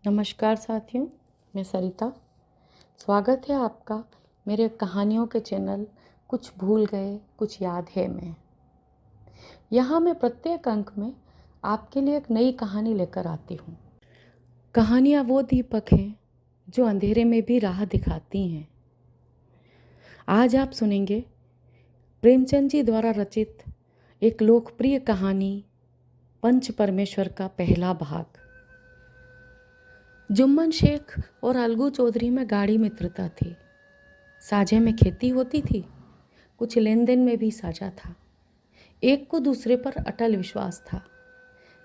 नमस्कार साथियों, मैं सरिता। स्वागत है आपका मेरे कहानियों के चैनल कुछ भूल गए कुछ याद है में। यहाँ मैं प्रत्येक अंक में आपके लिए एक नई कहानी लेकर आती हूँ। कहानियाँ वो दीपक हैं जो अंधेरे में भी राह दिखाती हैं। आज आप सुनेंगे प्रेमचंद जी द्वारा रचित एक लोकप्रिय कहानी पंच परमेश्वर का पहला भाग। जुम्मन शेख और अलगू चौधरी में गाढ़ी मित्रता थी। साझे में खेती होती थी, कुछ लेन देन में भी साझा था। एक को दूसरे पर अटल विश्वास था।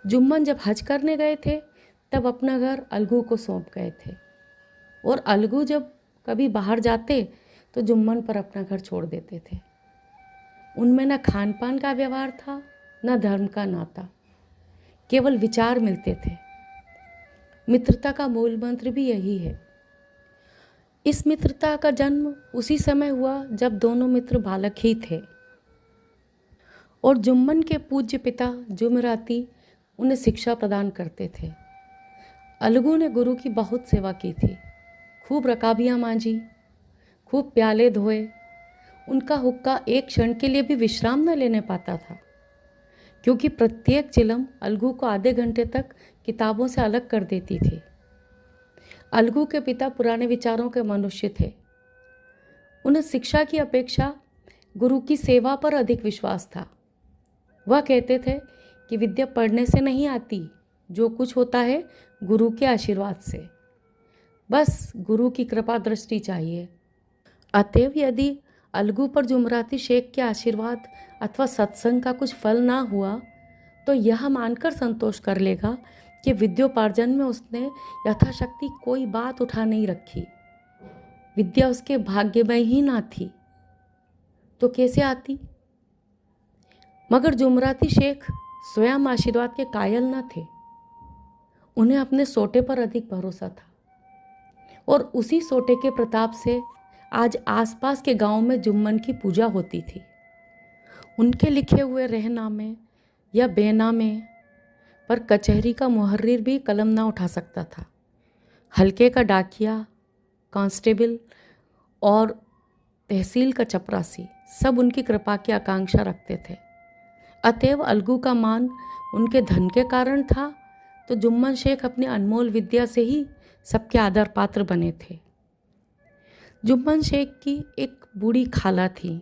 जुम्मन जब हज करने गए थे तब अपना घर अलगू को सौंप गए थे, और अलगू जब कभी बाहर जाते तो जुम्मन पर अपना घर छोड़ देते थे। उनमें न खान पान का व्यवहार था, न धर्म का नाता, केवल विचार मिलते थे। मित्रता का मूल मंत्र भी यही है। इस मित्रता का जन्म उसी समय हुआ जब दोनों मित्र बालक ही थे, और जुम्मन के पूज्य पिता जुमराती उन्हें शिक्षा प्रदान करते थे। अलगू ने गुरु की बहुत सेवा की थी, खूब रकाबियाँ मांझी, खूब प्याले धोए। उनका हुक्का एक क्षण के लिए भी विश्राम न लेने पाता था, क्योंकि प्रत्येक चिलम अलगू को आधे घंटे तक किताबों से अलग कर देती थी। अलगू के पिता पुराने विचारों के मनुष्य थे। उन्हें शिक्षा की अपेक्षा गुरु की सेवा पर अधिक विश्वास था। वह कहते थे कि विद्या पढ़ने से नहीं आती, जो कुछ होता है गुरु के आशीर्वाद से। बस गुरु की कृपा दृष्टि चाहिए। अतएव यदि अलगू पर जुमराती शेख के आशीर्वाद अथवा सत्संग का कुछ फल ना हुआ तो यह मानकर संतोष कर लेगा कि विद्योपार्जन में उसने यथाशक्ति कोई बात उठा नहीं रखी। विद्या उसके भाग्य में ही ना थी तो कैसे आती। मगर जुमराती शेख स्वयं आशीर्वाद के कायल न थे। उन्हें अपने सोटे पर अधिक भरोसा था, और उसी सोटे के प्रताप से आज आसपास के गांव में जुम्मन की पूजा होती थी। उनके लिखे हुए रहनामे या बेनामे पर कचहरी का मुहर्रिर भी कलम ना उठा सकता था। हल्के का डाकिया, कांस्टेबल और तहसील का चपरासी सब उनकी कृपा की आकांक्षा रखते थे। अतएव अलगू का मान उनके धन के कारण था, तो जुम्मन शेख अपनी अनमोल विद्या से ही सबके आदर पात्र बने थे। जुम्मन शेख की एक बूढ़ी खाला थी।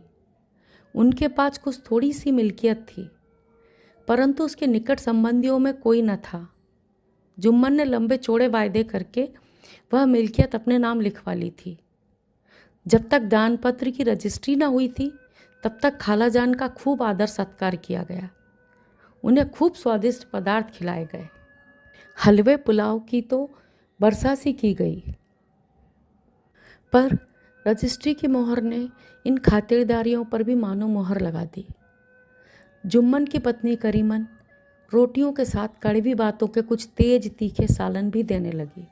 उनके पास कुछ थोड़ी सी मिल्कियत थी, परंतु उसके निकट संबंधियों में कोई न था। जुम्मन ने लंबे चौड़े वायदे करके वह मिल्कियत अपने नाम लिखवा ली थी। जब तक दान पत्र की रजिस्ट्री न हुई थी तब तक खाला जान का खूब आदर सत्कार किया गया। उन्हें खूब स्वादिष्ट पदार्थ खिलाए गए। हलवे पुलाव की तो बरसा सी की गई, पर रजिस्ट्री की मोहर ने इन खातिरदारियों पर भी मानो मोहर लगा दी। जुम्मन की पत्नी करीमन रोटियों के साथ कड़वी बातों के कुछ तेज तीखे सालन भी देने लगी।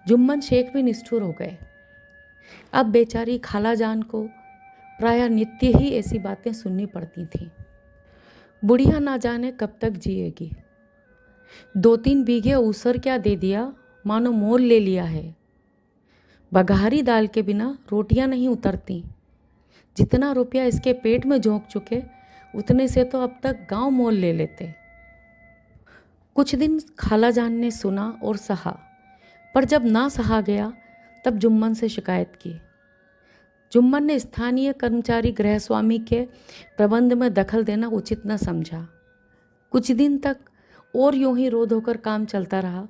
जुम्मन शेख भी निष्ठुर हो गए। अब बेचारी खाला जान को प्रायः नित्य ही ऐसी बातें सुननी पड़ती थीं। बुढ़िया ना जाने कब तक जिएगी। 2-3 बीघे ऊसर क्या दे दिया, मानो मोल ले लिया है। बघारी दाल के बिना रोटियां नहीं उतरती। जितना रुपया इसके पेट में झोंक चुके उतने से तो अब तक गांव मोल ले लेते। कुछ दिन खाला जान ने सुना और सहा, पर जब ना सहा गया तब जुम्मन से शिकायत की। जुम्मन ने स्थानीय कर्मचारी गृहस्वामी के प्रबंध में दखल देना उचित न समझा। कुछ दिन तक और यूं ही रोध होकर काम चलता रहा।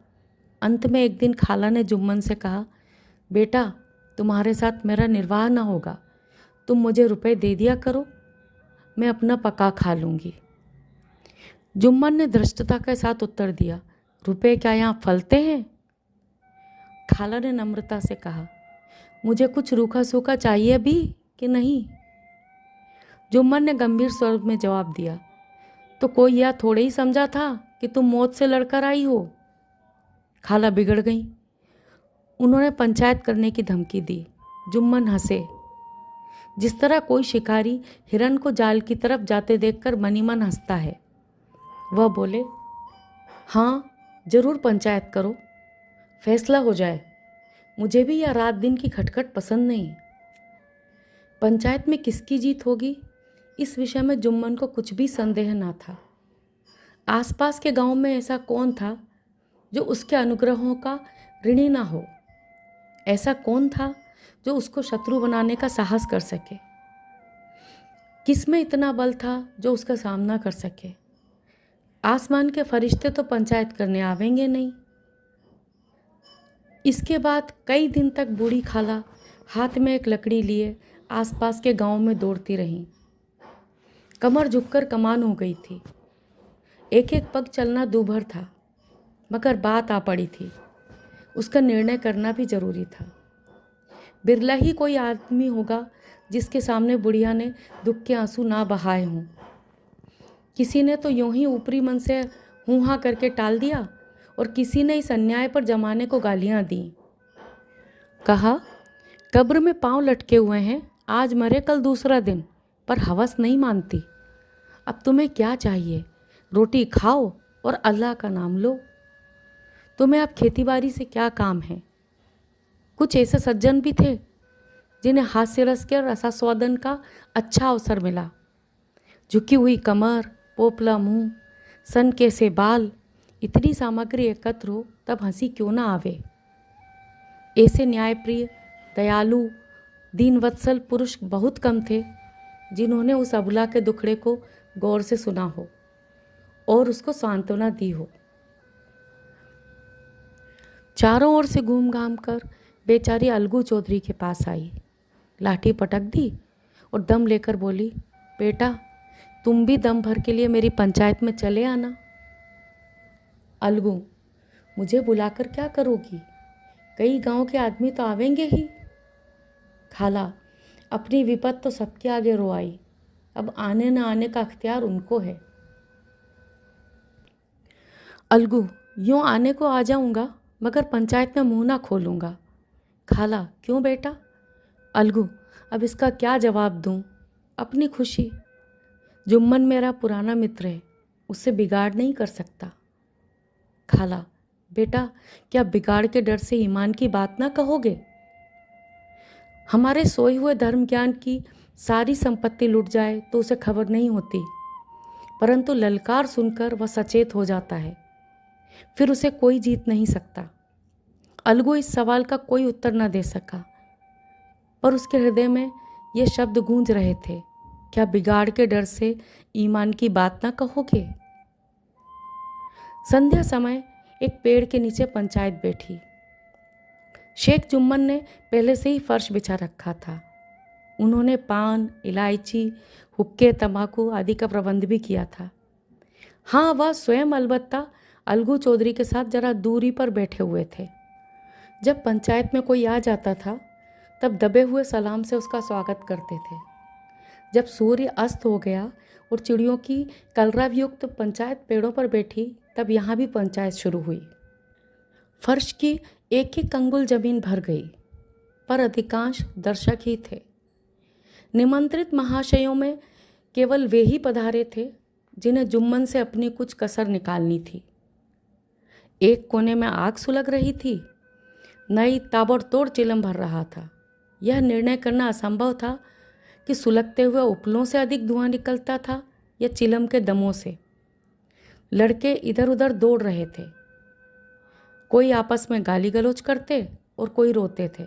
अंत में एक दिन खाला ने जुम्मन से कहा, बेटा, तुम्हारे साथ मेरा निर्वाह न होगा, तुम मुझे रुपए दे दिया करो, मैं अपना पका खा लूँगी। जुम्मन ने धृष्टता के साथ उत्तर दिया, रुपए क्या यहाँ फलते हैं? खाला ने नम्रता से कहा, मुझे कुछ रूखा सूखा चाहिए भी कि नहीं? जुम्मन ने गंभीर स्वर में जवाब दिया, तो कोई यह थोड़े ही समझा था कि तुम मौत से लड़कर आई हो। खाला बिगड़ गई। उन्होंने पंचायत करने की धमकी दी। जुम्मन हंसे, जिस तरह कोई शिकारी हिरन को जाल की तरफ जाते देखकर मनी मन हंसता है। वह बोले, हाँ जरूर पंचायत करो, फैसला हो जाए। मुझे भी यह रात दिन की खटखट पसंद नहीं। पंचायत में किसकी जीत होगी, इस विषय में जुम्मन को कुछ भी संदेह ना था। आसपास के गांव में ऐसा कौन था जो उसके अनुग्रहों का ऋणी ना हो? ऐसा कौन था जो उसको शत्रु बनाने का साहस कर सके? किस में इतना बल था जो उसका सामना कर सके? आसमान के फरिश्ते तो पंचायत करने आवेंगे नहीं। इसके बाद कई दिन तक बूढ़ी खाला हाथ में एक लकड़ी लिए आसपास के गांव में दौड़ती रहीं। कमर झुककर कमान हो गई थी। एक एक पग चलना दूभर था, मगर बात आ पड़ी थी। उसका निर्णय करना भी जरूरी था। बिरला ही कोई आदमी होगा जिसके सामने बुढ़िया ने दुख के आंसू ना बहाए हों। किसी ने तो यूं ही ऊपरी मन से हूँ हाँ करके टाल दिया और किसी ने इस अन्याय पर जमाने को गालियां दी। कहा, कब्र में पांव लटके हुए हैं, आज मरे कल दूसरा दिन, पर हवस नहीं मानती। अब तुम्हें क्या चाहिए? रोटी खाओ और अल्लाह का नाम लो। तुम्हें अब खेतीबाड़ी से क्या काम है? कुछ ऐसे सज्जन भी थे जिन्हें हास्य रस के रसास्वादन का अच्छा अवसर मिला। झुकी हुई कमर, पोपला मुंह, सन के से बाल, इतनी सामग्री एकत्र हो तब हंसी क्यों ना आवे। ऐसे न्यायप्रिय, दयालु, दीनवत्सल पुरुष बहुत कम थे जिन्होंने उस अबला के दुखड़े को गौर से सुना हो और उसको सांत्वना दी हो। चारों ओर से घूम घाम कर बेचारी अलगू चौधरी के पास आई, लाठी पटक दी और दम लेकर बोली, बेटा तुम भी दम भर के लिए मेरी पंचायत में चले आना। अलगू, मुझे बुलाकर क्या करोगी? कई गांव के आदमी तो आवेंगे ही। खाला, अपनी विपत तो सबके आगे रोआई, अब आने न आने का अख्तियार उनको है। अलगू, यूं आने को आ जाऊंगा मगर पंचायत में मुंह ना खोलूंगा। खाला, क्यों बेटा? अलगू, अब इसका क्या जवाब दूं? अपनी खुशी। जुम्मन मेरा पुराना मित्र है, उससे बिगाड़ नहीं कर सकता। खाला, बेटा क्या बिगाड़ के डर से ईमान की बात ना कहोगे? हमारे सोए हुए धर्म ज्ञान की सारी संपत्ति लुट जाए तो उसे खबर नहीं होती, परंतु ललकार सुनकर वह सचेत हो जाता है, फिर उसे कोई जीत नहीं सकता। अलगू इस सवाल का कोई उत्तर न दे सका, पर उसके हृदय में ये शब्द गूंज रहे थे, क्या बिगाड़ के डर से ईमान की बात ना कहोगे? संध्या समय एक पेड़ के नीचे पंचायत बैठी। शेख जुम्मन ने पहले से ही फर्श बिछा रखा था। उन्होंने पान, इलायची, हुक्के, तंबाकू आदि का प्रबंध भी किया था। हाँ, वह स्वयं अलबत्ता अलगू चौधरी के साथ जरा दूरी पर बैठे हुए थे। जब पंचायत में कोई आ जाता था तब दबे हुए सलाम से उसका स्वागत करते थे। जब सूर्य अस्त हो गया और चिड़ियों की कलरवयुक्त पंचायत पेड़ों पर बैठी तब यहाँ भी पंचायत शुरू हुई। फर्श की एक एक अंगुल जमीन भर गई, पर अधिकांश दर्शक ही थे। निमंत्रित महाशयों में केवल वे ही पधारे थे जिन्हें जुम्मन से अपनी कुछ कसर निकालनी थी। एक कोने में आग सुलग रही थी, नई ताबड़तोड़ चिलम भर रहा था। यह निर्णय करना असंभव था कि सुलगते हुए उपलों से अधिक धुआं निकलता था या चिलम के दमों से। लड़के इधर उधर दौड़ रहे थे, कोई आपस में गाली गलौज करते और कोई रोते थे।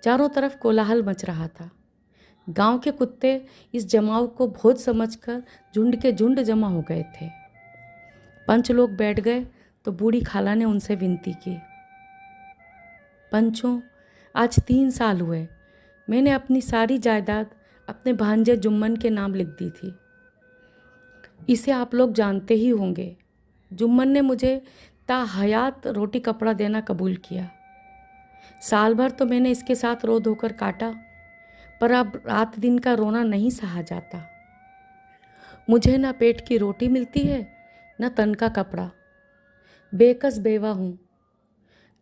चारों तरफ कोलाहल मच रहा था। गांव के कुत्ते इस जमाव को भोज समझकर झुंड के झुंड जमा हो गए थे। पंच लोग बैठ गए तो बूढ़ी खाला ने उनसे विनती की, पंचों, आज 3 साल हुए मैंने अपनी सारी जायदाद अपने भांजे जुम्मन के नाम लिख दी थी। इसे आप लोग जानते ही होंगे। जुम्मन ने मुझे ताहयात रोटी कपड़ा देना कबूल किया। साल भर तो मैंने इसके साथ रो धोकर काटा, पर अब रात दिन का रोना नहीं सहा जाता। मुझे न पेट की रोटी मिलती है न तन का कपड़ा। बेकस बेवा हूँ,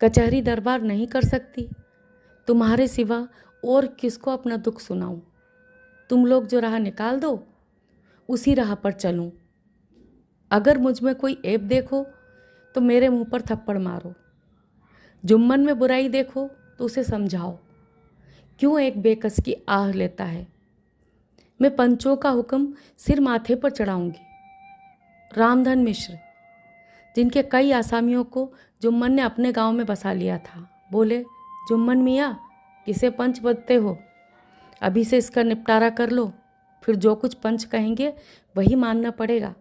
कचहरी दरबार नहीं कर सकती। तुम्हारे सिवा और किसको अपना दुख सुनाऊं? तुम लोग जो राह निकाल दो उसी राह पर चलूं। अगर मुझ में कोई ऐब देखो तो मेरे मुंह पर थप्पड़ मारो। जुम्मन में बुराई देखो तो उसे समझाओ, क्यों एक बेकस की आह लेता है। मैं पंचों का हुक्म सिर माथे पर चढ़ाऊंगी। रामधन मिश्र, जिनके कई आसामियों को जुम्मन ने अपने गांव में बसा लिया था, बोले, जुम्मन मियाँ, किसे पंच बदते हो? अभी से इसका निपटारा कर लो, फिर जो कुछ पंच कहेंगे वही मानना पड़ेगा।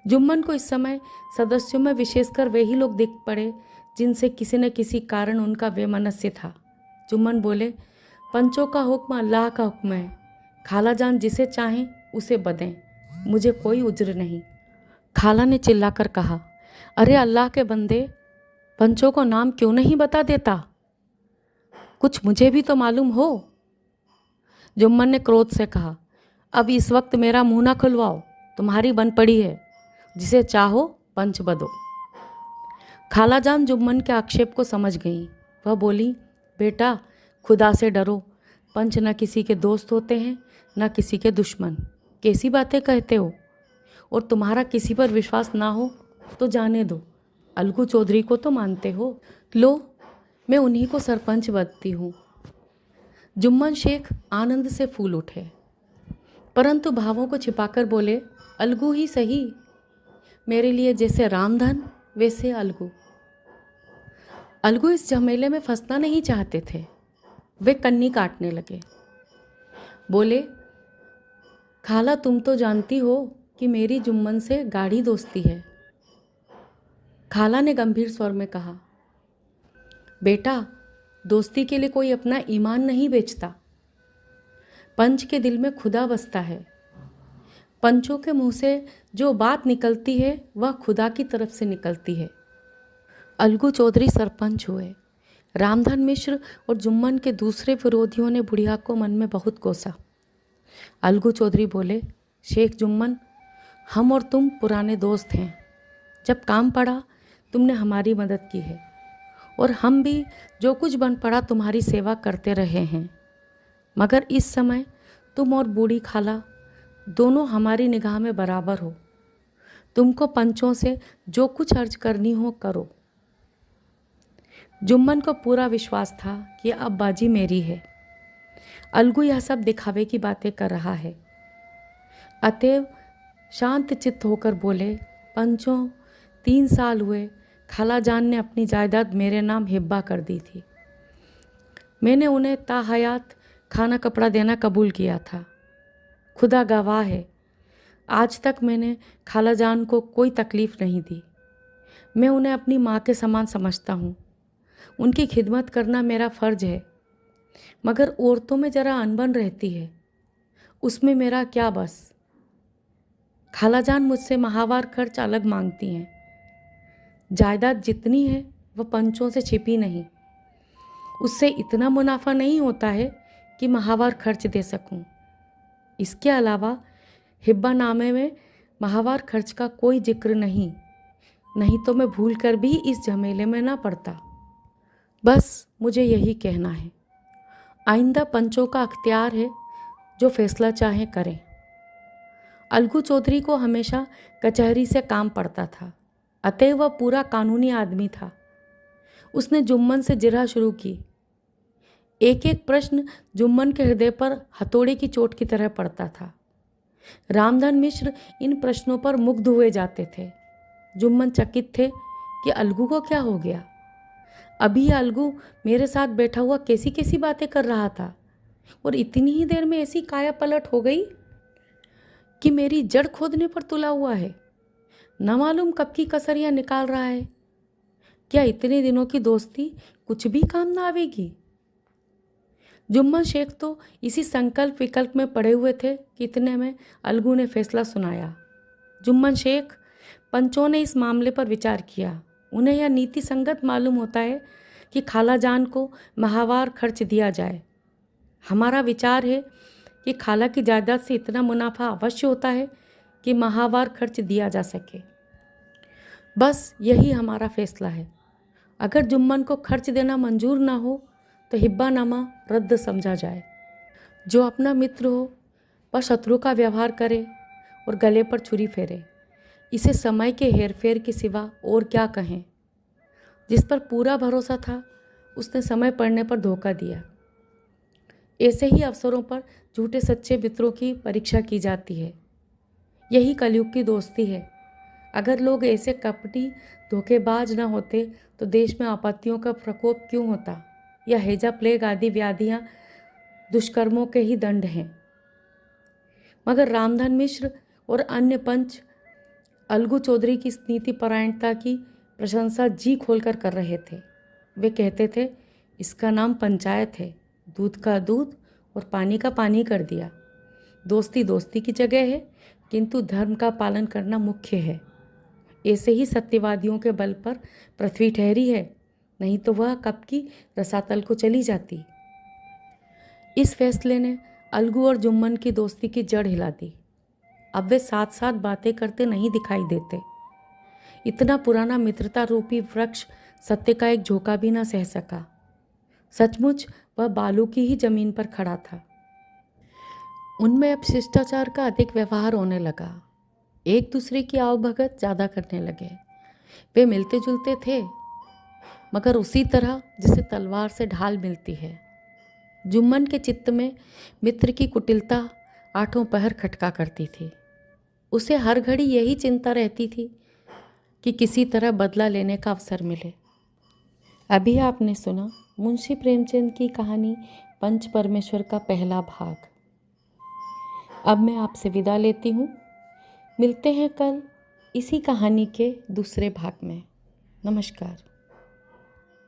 जुम्मन को इस समय सदस्यों में विशेषकर वही लोग दिख पड़े जिनसे किसी न किसी कारण उनका वैमनस्य था। जुम्मन बोले, पंचों का हुक्म अल्लाह का हुक्म है। खाला जान जिसे चाहें उसे बदें, मुझे कोई उज्र नहीं। खाला ने चिल्लाकर कहा, अरे अल्लाह के बंदे, पंचों को नाम क्यों नहीं बता देता? कुछ मुझे भी तो मालूम हो। जुम्मन ने क्रोध से कहा, अब इस वक्त मेरा मुंह ना खुलवाओ, तुम्हारी बन पड़ी है, जिसे चाहो पंच बदो। खाला जान जुम्मन के आक्षेप को समझ गई। वह बोली, बेटा, खुदा से डरो। पंच न किसी के दोस्त होते हैं न किसी के दुश्मन। कैसी बातें कहते हो? और तुम्हारा किसी पर विश्वास ना हो तो जाने दो, अलगू चौधरी को तो मानते हो। लो, मैं उन्हीं को सरपंच बनती हूँ। जुम्मन शेख आनंद से फूल उठे, परंतु भावों को छिपाकर बोले, अलगू ही सही, मेरे लिए जैसे रामधन वैसे अलगू। अलगू इस झमेले में फंसना नहीं चाहते थे। वे कन्नी काटने लगे। बोले, खाला, तुम तो जानती हो कि मेरी जुम्मन से गाढ़ी दोस्ती है। खाला ने गंभीर स्वर में कहा, बेटा, दोस्ती के लिए कोई अपना ईमान नहीं बेचता। पंच के दिल में खुदा बसता है। पंचों के मुंह से जो बात निकलती है वह खुदा की तरफ से निकलती है। अलगू चौधरी सरपंच हुए। रामधन मिश्र और जुम्मन के दूसरे विरोधियों ने बुढ़िया को मन में बहुत कोसा। अलगू चौधरी बोले, शेख जुम्मन, हम और तुम पुराने दोस्त हैं। जब काम पड़ा तुमने हमारी मदद की है और हम भी जो कुछ बन पड़ा तुम्हारी सेवा करते रहे हैं, मगर इस समय तुम और बूढ़ी खाला दोनों हमारी निगाह में बराबर हो। तुमको पंचों से जो कुछ अर्ज करनी हो करो। जुम्मन को पूरा विश्वास था कि अब बाजी मेरी है। अलगू यह सब दिखावे की बातें कर रहा है। अतएव शांत चित्त होकर बोले, पंचों, 3 साल हुए खाला जान ने अपनी जायदाद मेरे नाम हिब्बा कर दी थी। मैंने उन्हें ताहयात खाना कपड़ा देना कबूल किया था। खुदा गवाह है, आज तक मैंने खाला जान को कोई तकलीफ़ नहीं दी। मैं उन्हें अपनी माँ के समान समझता हूँ। उनकी खिदमत करना मेरा फ़र्ज है, मगर औरतों में ज़रा अनबन रहती है, उसमें मेरा क्या बस। खाला जान मुझसे माहवार खर्च अलग मांगती हैं। जायदाद जितनी है वह पंचों से छिपी नहीं। उससे इतना मुनाफा नहीं होता है कि माहवार खर्च दे सकूं। इसके अलावा हिब्बा नामे में माहवार खर्च का कोई जिक्र नहीं तो मैं भूल कर भी इस झमेले में ना पड़ता। बस मुझे यही कहना है। आइंदा पंचों का अख्तियार है, जो फैसला चाहे करें। अलगू चौधरी को हमेशा कचहरी से काम पड़ता था, अतः वह पूरा कानूनी आदमी था। उसने जुम्मन से जिरह शुरू की। एक एक प्रश्न जुम्मन के हृदय पर हथौड़े की चोट की तरह पड़ता था। रामधन मिश्र इन प्रश्नों पर मुग्ध हुए जाते थे। जुम्मन चकित थे कि अलगू को क्या हो गया। अभी अलगू मेरे साथ बैठा हुआ कैसी कैसी बातें कर रहा था और इतनी ही देर में ऐसी काया पलट हो गई कि मेरी जड़ खोदने पर तुला हुआ है। न मालूम कब की कसरियां निकाल रहा है। क्या इतने दिनों की दोस्ती कुछ भी काम ना आवेगी? जुम्मन शेख तो इसी संकल्प विकल्प में पड़े हुए थे कि इतने में अलगू ने फैसला सुनाया। जुम्मन शेख, पंचों ने इस मामले पर विचार किया। उन्हें यह नीति संगत मालूम होता है कि खाला जान को माहवार खर्च दिया जाए। हमारा विचार है कि खाला की जायदाद से इतना मुनाफा अवश्य होता है कि माहवार खर्च दिया जा सके। बस यही हमारा फैसला है। अगर जुम्मन को खर्च देना मंजूर ना हो तो हिब्बानामा रद्द समझा जाए। जो अपना मित्र हो वह शत्रु का व्यवहार करे और गले पर छुरी फेरे। इसे समय के हेरफेर के सिवा और क्या कहें। जिस पर पूरा भरोसा था उसने समय पड़ने पर धोखा दिया। ऐसे ही अवसरों पर झूठे सच्चे मित्रों की परीक्षा की जाती है। यही कलयुग की दोस्ती है। अगर लोग ऐसे कपटी धोखेबाज न होते तो देश में आपत्तियों का प्रकोप क्यों होता, या हैजा प्लेग आदि व्याधियां दुष्कर्मों के ही दंड हैं। मगर रामधन मिश्र और अन्य पंच अलगू चौधरी की इस नीति परायणता की प्रशंसा जी खोलकर कर रहे थे। वे कहते थे, इसका नाम पंचायत है, दूध का दूध और पानी का पानी कर दिया। दोस्ती दोस्ती की जगह है, किंतु धर्म का पालन करना मुख्य है। ऐसे ही सत्यवादियों के बल पर पृथ्वी ठहरी है, नहीं तो वह कब की रसातल को चली जाती। इस फैसले ने अलगू और जुम्मन की दोस्ती की जड़ हिला दी। अब वे साथ साथ बातें करते नहीं दिखाई देते। इतना पुराना मित्रता रूपी वृक्ष सत्य का एक झोंका भी न सह सका। सचमुच वह बालू की ही जमीन पर खड़ा था। उनमें अब शिष्टाचार का अधिक व्यवहार होने लगा। एक दूसरे की आवभगत ज़्यादा करने लगे। वे मिलते जुलते थे, मगर उसी तरह जिसे तलवार से ढाल मिलती है। जुम्मन के चित्त में मित्र की कुटिलता आठों पहर खटका करती थी। उसे हर घड़ी यही चिंता रहती थी कि किसी तरह बदला लेने का अवसर मिले। अभी आपने सुना मुंशी प्रेमचंद की कहानी पंच परमेश्वर का पहला भाग। अब मैं आपसे विदा लेती हूँ। मिलते हैं कल इसी कहानी के दूसरे भाग में। नमस्कार।